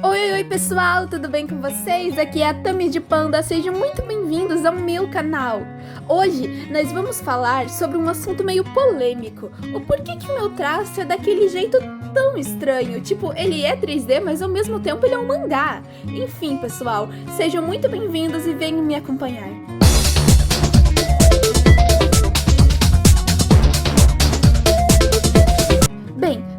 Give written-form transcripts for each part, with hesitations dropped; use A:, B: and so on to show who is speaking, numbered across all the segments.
A: Oi pessoal, tudo bem com vocês? Aqui é a Tami de Panda, sejam muito bem-vindos ao meu canal. Hoje nós vamos falar sobre um assunto meio polêmico, o porquê que o meu traço é daquele jeito tão estranho, tipo, ele é 3D, mas ao mesmo tempo ele é um mangá. Enfim pessoal, sejam muito bem-vindos e venham me acompanhar.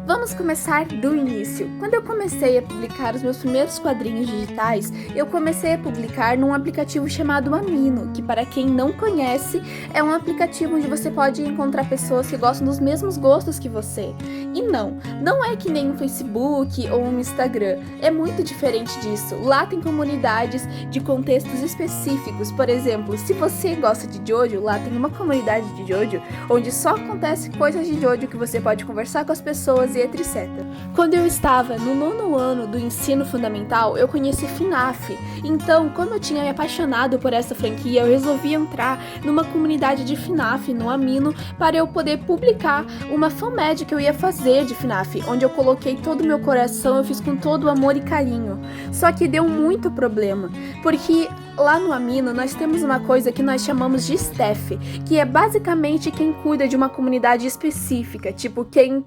A: Vamos começar do início. Quando eu comecei a publicar os meus primeiros quadrinhos digitais, eu comecei a publicar num aplicativo chamado Amino, que para quem não conhece, é um aplicativo onde você pode encontrar pessoas que gostam dos mesmos gostos que você. E não é que nem um Facebook ou um Instagram, é muito diferente disso. Lá tem comunidades de contextos específicos, por exemplo, se você gosta de Jojo, lá tem uma comunidade de Jojo, onde só acontece coisas de Jojo que você pode conversar com as pessoas e etc. Quando eu estava no 9º ano do ensino fundamental, eu conheci FNAF. Então, como eu tinha me apaixonado por essa franquia, eu resolvi entrar numa comunidade de FNAF no Amino para eu poder publicar uma fanmade que eu ia fazer de FNAF, onde eu coloquei todo o meu coração, eu fiz com todo o amor e carinho. Só que deu muito problema, porque lá no Amino nós temos uma coisa que nós chamamos de staff, que é basicamente quem cuida de uma comunidade específica, tipo quem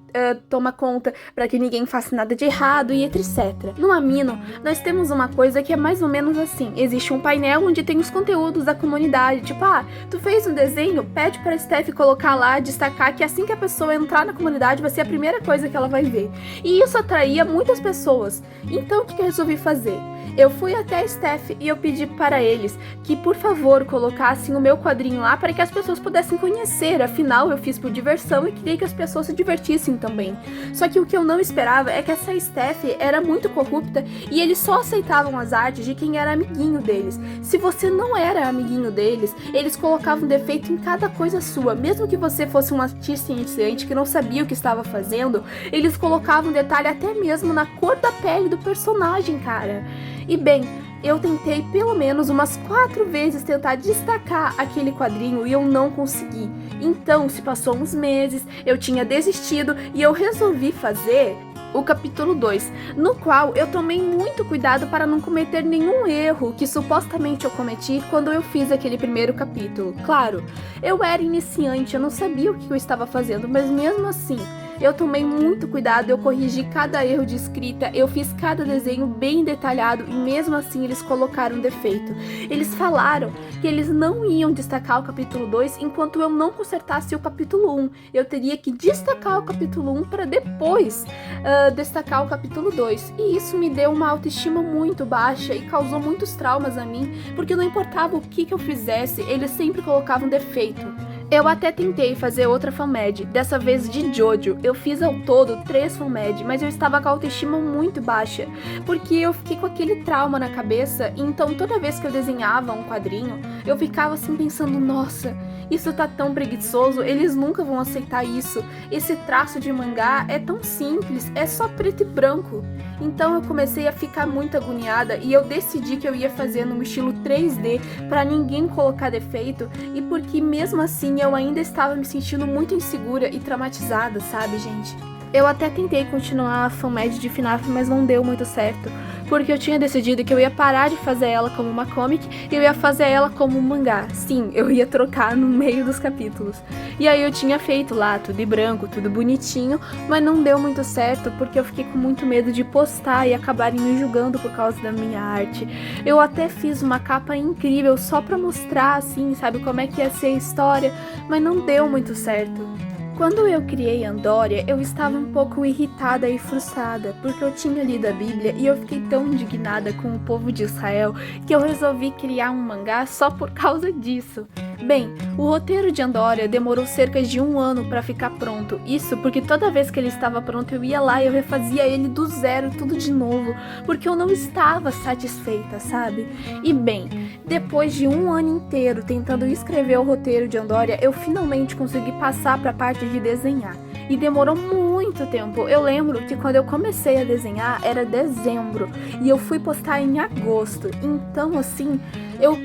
A: toma conta para que ninguém faça nada de errado e etc. No Amino nós temos uma coisa que é mais ou menos assim, existe um painel onde tem os conteúdos da comunidade, tipo, tu fez um desenho, pede para a staff colocar lá, destacar que assim que a pessoa entrar na comunidade vai ser a primeira coisa que ela vai ver. E isso atraía muitas pessoas. Então o que eu resolvi fazer? Eu fui até a staff e eu pedi para eles que, por favor, colocassem o meu quadrinho lá para que as pessoas pudessem conhecer. Afinal, eu fiz por diversão e queria que as pessoas se divertissem também. Só que o que eu não esperava é que essa staff era muito corrupta e eles só aceitavam as artes de quem era amiguinho deles. Se você não era amiguinho deles, eles colocavam defeito em cada coisa sua. Mesmo que você fosse um artista iniciante que não sabia o que estava fazendo, eles colocavam detalhe até mesmo na cor da pele do personagem, cara. E bem, eu tentei pelo menos umas 4 vezes tentar destacar aquele quadrinho e eu não consegui. Então, se passou uns meses, eu tinha desistido e eu resolvi fazer o capítulo 2, no qual eu tomei muito cuidado para não cometer nenhum erro que supostamente eu cometi quando eu fiz aquele primeiro capítulo. Claro, eu era iniciante, eu não sabia o que eu estava fazendo, mas mesmo assim, eu tomei muito cuidado, eu corrigi cada erro de escrita, eu fiz cada desenho bem detalhado e mesmo assim eles colocaram defeito. Eles falaram que eles não iam destacar o capítulo 2 enquanto eu não consertasse o capítulo 1. Eu teria que destacar o capítulo 1 para depois destacar o capítulo 2. E isso me deu uma autoestima muito baixa e causou muitos traumas a mim, porque não importava o que eu fizesse, eles sempre colocavam defeito. Eu até tentei fazer outra fanmade, dessa vez de Jojo. Eu fiz ao todo 3 fanmade, mas eu estava com a autoestima muito baixa, porque eu fiquei com aquele trauma na cabeça, então toda vez que eu desenhava um quadrinho, eu ficava assim pensando, nossa, isso tá tão preguiçoso, eles nunca vão aceitar isso, esse traço de mangá é tão simples, é só preto e branco. Então eu comecei a ficar muito agoniada e eu decidi que eu ia fazer no estilo 3D para ninguém colocar defeito e porque mesmo assim eu ainda estava me sentindo muito insegura e traumatizada, sabe, gente? Eu até tentei continuar a fanmade de FNAF, mas não deu muito certo, porque eu tinha decidido que eu ia parar de fazer ela como uma comic e eu ia fazer ela como um mangá. Sim, eu ia trocar no meio dos capítulos. E aí eu tinha feito lá tudo em branco, tudo bonitinho, mas não deu muito certo porque eu fiquei com muito medo de postar e acabarem me julgando por causa da minha arte. Eu até fiz uma capa incrível só pra mostrar, assim, sabe, como é que ia ser a história, mas não deu muito certo. Quando eu criei Andória, eu estava um pouco irritada e frustrada, porque eu tinha lido a Bíblia e eu fiquei tão indignada com o povo de Israel que eu resolvi criar um mangá só por causa disso. Bem, o roteiro de Andória demorou cerca de 1 ano para ficar pronto, isso porque toda vez que ele estava pronto eu ia lá e eu refazia ele do zero, tudo de novo, porque eu não estava satisfeita, sabe? E bem, depois de 1 ano inteiro tentando escrever o roteiro de Andória, eu finalmente consegui passar para a parte de desenhar. E demorou muito tempo. Eu lembro que quando eu comecei a desenhar era dezembro e eu fui postar em agosto. Então assim, eu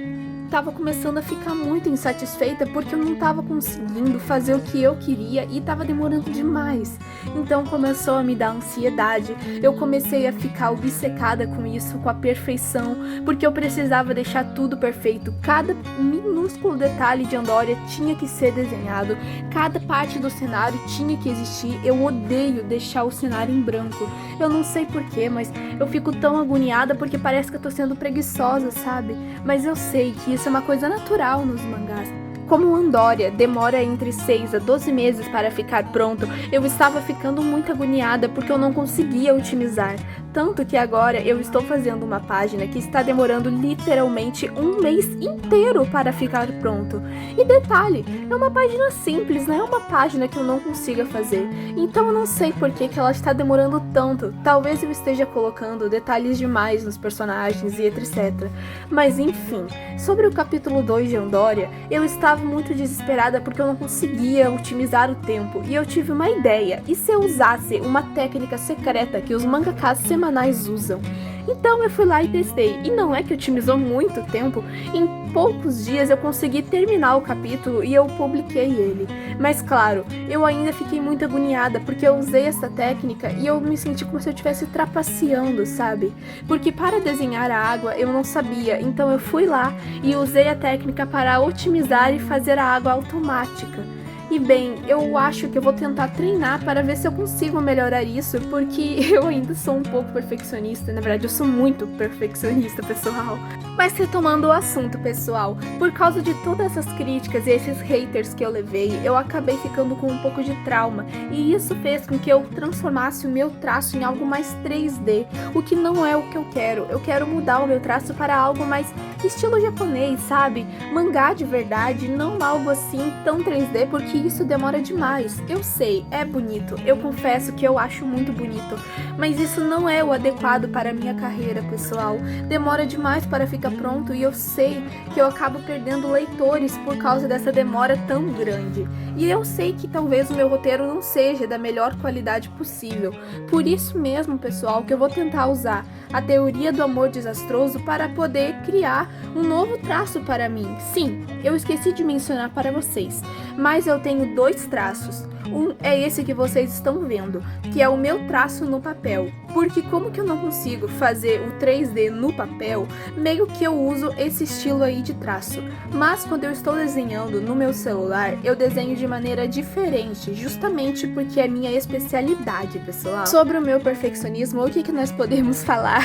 A: tava começando a ficar muito insatisfeita porque eu não tava conseguindo fazer o que eu queria e tava demorando demais. Então começou a me dar ansiedade, eu comecei a ficar obcecada com isso, com a perfeição, porque eu precisava deixar tudo perfeito. Cada minúsculo detalhe de Andória tinha que ser desenhado, cada parte do cenário tinha que existir. Eu odeio deixar o cenário em branco. Eu não sei porquê, mas eu fico tão agoniada porque parece que eu tô sendo preguiçosa, sabe? Mas eu sei que isso é uma coisa natural nos mangás. Como Andória demora entre 6 a 12 meses para ficar pronto, eu estava ficando muito agoniada porque eu não conseguia otimizar. Tanto que agora eu estou fazendo uma página que está demorando literalmente um mês inteiro para ficar pronto. E detalhe, é uma página simples, não é uma página que eu não consiga fazer. Então eu não sei por que ela está demorando tanto. Talvez eu esteja colocando detalhes demais nos personagens e etc. Mas enfim, sobre o capítulo 2 de Andória, eu estava muito desesperada porque eu não conseguia otimizar o tempo. E eu tive uma ideia, e se eu usasse uma técnica secreta que os mangakas semanais usam? Então eu fui lá e testei, e não é que otimizou muito tempo, em poucos dias eu consegui terminar o capítulo e eu publiquei ele. Mas claro, eu ainda fiquei muito agoniada porque eu usei essa técnica e eu me senti como se eu estivesse trapaceando, sabe? Porque para desenhar a água eu não sabia, então eu fui lá e usei a técnica para otimizar e fazer a água automática. E bem, eu acho que eu vou tentar treinar para ver se eu consigo melhorar isso, porque eu ainda sou um pouco perfeccionista, na verdade eu sou muito perfeccionista, pessoal. Mas retomando o assunto, pessoal, por causa de todas essas críticas e esses haters que eu levei, eu acabei ficando com um pouco de trauma, e isso fez com que eu transformasse o meu traço em algo mais 3D, o que não é o que eu quero. Eu quero mudar o meu traço para algo mais estilo japonês, sabe? Mangá de verdade, não algo assim tão 3D, porque isso demora demais. Eu sei, é bonito, eu confesso que eu acho muito bonito, mas isso não é o adequado para a minha carreira, pessoal. Demora demais para ficar pronto e eu sei que eu acabo perdendo leitores por causa dessa demora tão grande. E eu sei que talvez o meu roteiro não seja da melhor qualidade possível. Por isso mesmo, pessoal, que eu vou tentar usar a teoria do amor desastroso para poder criar um novo traço para mim. Sim, eu esqueci de mencionar para vocês, mas eu tenho 2 traços. Um é esse que vocês estão vendo, que é o meu traço no papel. Porque como que eu não consigo fazer o 3D no papel, meio que eu uso esse estilo aí de traço. Mas quando eu estou desenhando no meu celular, eu desenho de maneira diferente, justamente porque é minha especialidade, pessoal. Sobre o meu perfeccionismo, o que nós podemos falar?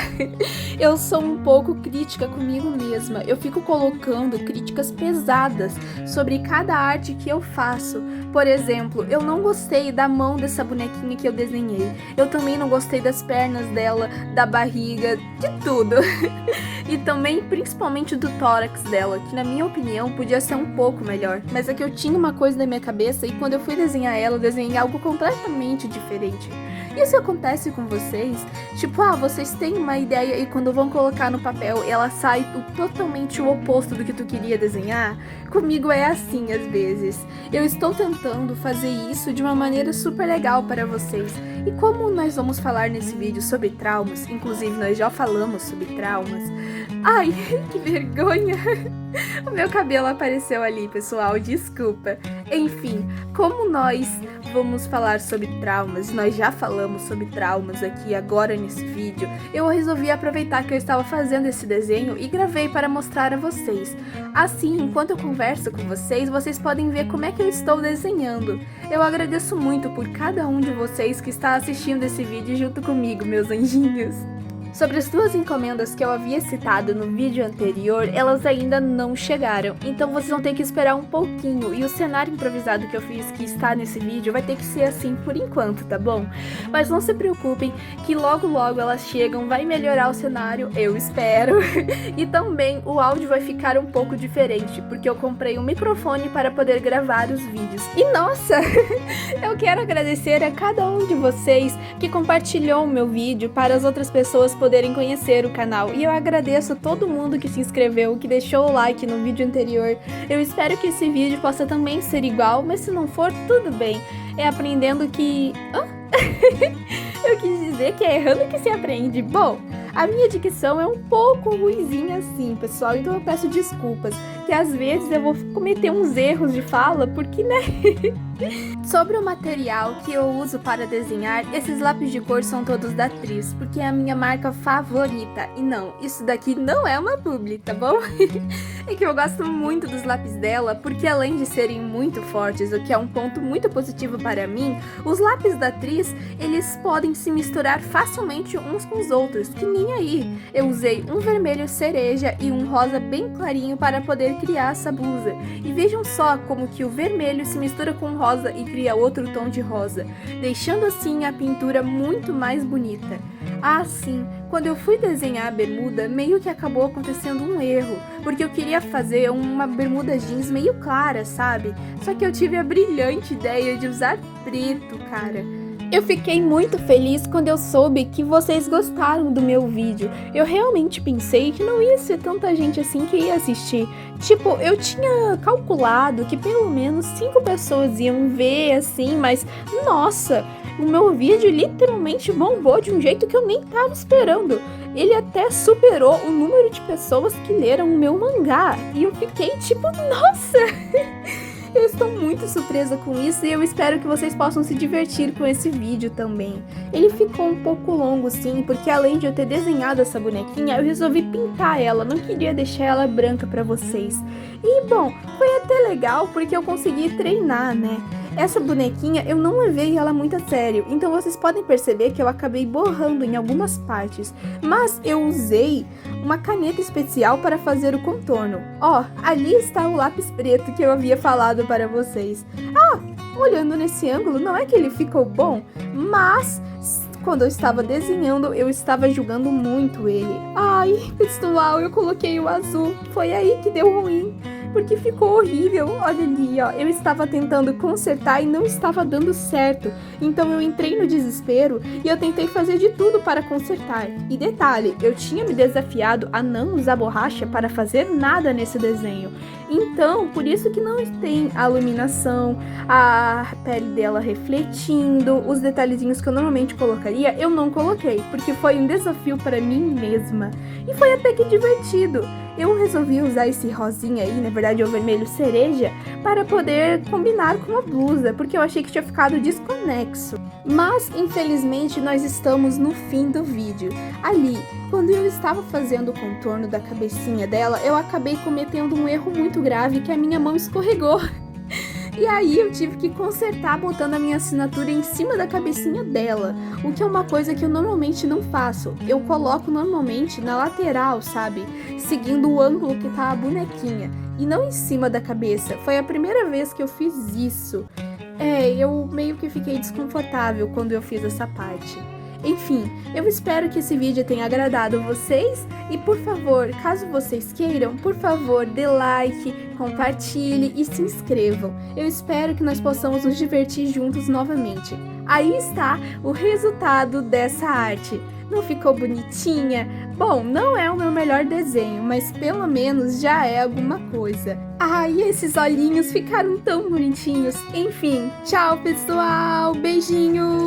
A: Eu sou um pouco crítica comigo mesma. Eu fico colocando críticas pesadas sobre cada arte que eu faço. Por exemplo, eu não gostei da mão dessa bonequinha que eu desenhei. Eu também não gostei das pernas dela, da barriga, de tudo. E também, principalmente do tórax dela, que na minha opinião podia ser um pouco melhor. Mas é que eu tinha uma coisa na minha cabeça e quando eu fui desenhar ela, eu desenhei algo completamente diferente. Isso acontece com vocês? Tipo, vocês têm uma ideia e quando vão colocar no papel, ela sai totalmente o oposto do que tu queria desenhar? Comigo é assim às vezes. Eu estou tentando fazer isso de uma maneira super legal para vocês. E como nós vamos falar nesse vídeo sobre traumas, inclusive nós já falamos sobre traumas. Ai, que vergonha! O meu cabelo apareceu ali, pessoal, desculpa. Enfim, como nós vamos falar sobre traumas, nós já falamos sobre traumas aqui agora nesse vídeo, eu resolvi aproveitar que eu estava fazendo esse desenho e gravei para mostrar a vocês. Assim, enquanto eu converso com vocês, vocês podem ver como é que eu estou desenhando. Eu agradeço muito por cada um de vocês que está assistindo esse vídeo junto comigo, meus anjinhos. Sobre as 2 encomendas que eu havia citado no vídeo anterior, elas ainda não chegaram, então vocês vão ter que esperar um pouquinho, e o cenário improvisado que eu fiz, que está nesse vídeo, vai ter que ser assim por enquanto, tá bom? Mas não se preocupem, que logo logo elas chegam, vai melhorar o cenário, eu espero, e também o áudio vai ficar um pouco diferente, porque eu comprei um microfone para poder gravar os vídeos. E nossa, eu quero agradecer a cada um de vocês que compartilhou o meu vídeo para as outras pessoas poderem conhecer o canal, e eu agradeço a todo mundo que se inscreveu, que deixou o like no vídeo anterior. Eu espero que esse vídeo possa também ser igual, mas se não for, tudo bem. É aprendendo que... Eu quis dizer que é errando que se aprende. Bom, a minha dicção é um pouco ruinzinha assim, pessoal, então eu peço desculpas, que às vezes eu vou cometer uns erros de fala, porque, né? Sobre o material que eu uso para desenhar, esses lápis de cor são todos da Tris, porque é a minha marca favorita. E não, isso daqui não é uma publi, tá bom? É que eu gosto muito dos lápis dela, porque além de serem muito fortes, o que é um ponto muito positivo para mim, os lápis da Tris, eles podem se misturar facilmente uns com os outros, que nem aí. Eu usei um vermelho cereja e um rosa bem clarinho para poder criar essa blusa. E vejam só como que o vermelho se mistura com o rosa e cria outro tom de rosa, deixando assim a pintura muito mais bonita. Ah, sim, quando eu fui desenhar a bermuda, meio que acabou acontecendo um erro, porque eu queria fazer uma bermuda jeans meio clara, sabe? Só que eu tive a brilhante ideia de usar preto, cara. Eu fiquei muito feliz quando eu soube que vocês gostaram do meu vídeo. Eu realmente pensei que não ia ser tanta gente assim que ia assistir. Tipo, eu tinha calculado que pelo menos 5 pessoas iam ver assim, mas nossa, o meu vídeo literalmente bombou de um jeito que eu nem tava esperando. Ele até superou o número de pessoas que leram o meu mangá. E eu fiquei tipo, nossa! Eu estou muito surpresa com isso e eu espero que vocês possam se divertir com esse vídeo também. Ele ficou um pouco longo sim, porque além de eu ter desenhado essa bonequinha, eu resolvi pintar ela, não queria deixar ela branca pra vocês. E bom, foi até legal porque eu consegui treinar, né? Essa bonequinha eu não levei ela muito a sério, então vocês podem perceber que eu acabei borrando em algumas partes, mas eu usei uma caneta especial para fazer o contorno. Ó, ali está o lápis preto que eu havia falado para vocês. Ah, olhando nesse ângulo, não é que ele ficou bom, mas quando eu estava desenhando, eu estava julgando muito ele. Ai, pessoal, eu coloquei o azul, foi aí que deu ruim. Porque ficou horrível, olha ali, ó, eu estava tentando consertar e não estava dando certo, então eu entrei no desespero e eu tentei fazer de tudo para consertar. E detalhe, eu tinha me desafiado a não usar borracha para fazer nada nesse desenho, então por isso que não tem a iluminação, a pele dela refletindo, os detalhezinhos que eu normalmente colocaria, eu não coloquei, porque foi um desafio para mim mesma, e foi até que divertido. Eu resolvi usar esse rosinha aí, na verdade é o vermelho cereja, para poder combinar com a blusa, porque eu achei que tinha ficado desconexo. Mas, infelizmente, nós estamos no fim do vídeo. Ali, quando eu estava fazendo o contorno da cabecinha dela, eu acabei cometendo um erro muito grave, que a minha mão escorregou. E aí eu tive que consertar botando a minha assinatura em cima da cabecinha dela, o que é uma coisa que eu normalmente não faço. Eu coloco normalmente na lateral, sabe? Seguindo o ângulo que tá a bonequinha, e não em cima da cabeça. Foi a primeira vez que eu fiz isso. Eu meio que fiquei desconfortável quando eu fiz essa parte. Enfim, eu espero que esse vídeo tenha agradado vocês e por favor, caso vocês queiram, por favor, dê like, compartilhe e se inscrevam. Eu espero que nós possamos nos divertir juntos novamente. Aí está o resultado dessa arte. Não ficou bonitinha? Bom, não é o meu melhor desenho, mas pelo menos já é alguma coisa. Ai, esses olhinhos ficaram tão bonitinhos. Enfim, tchau pessoal, beijinho!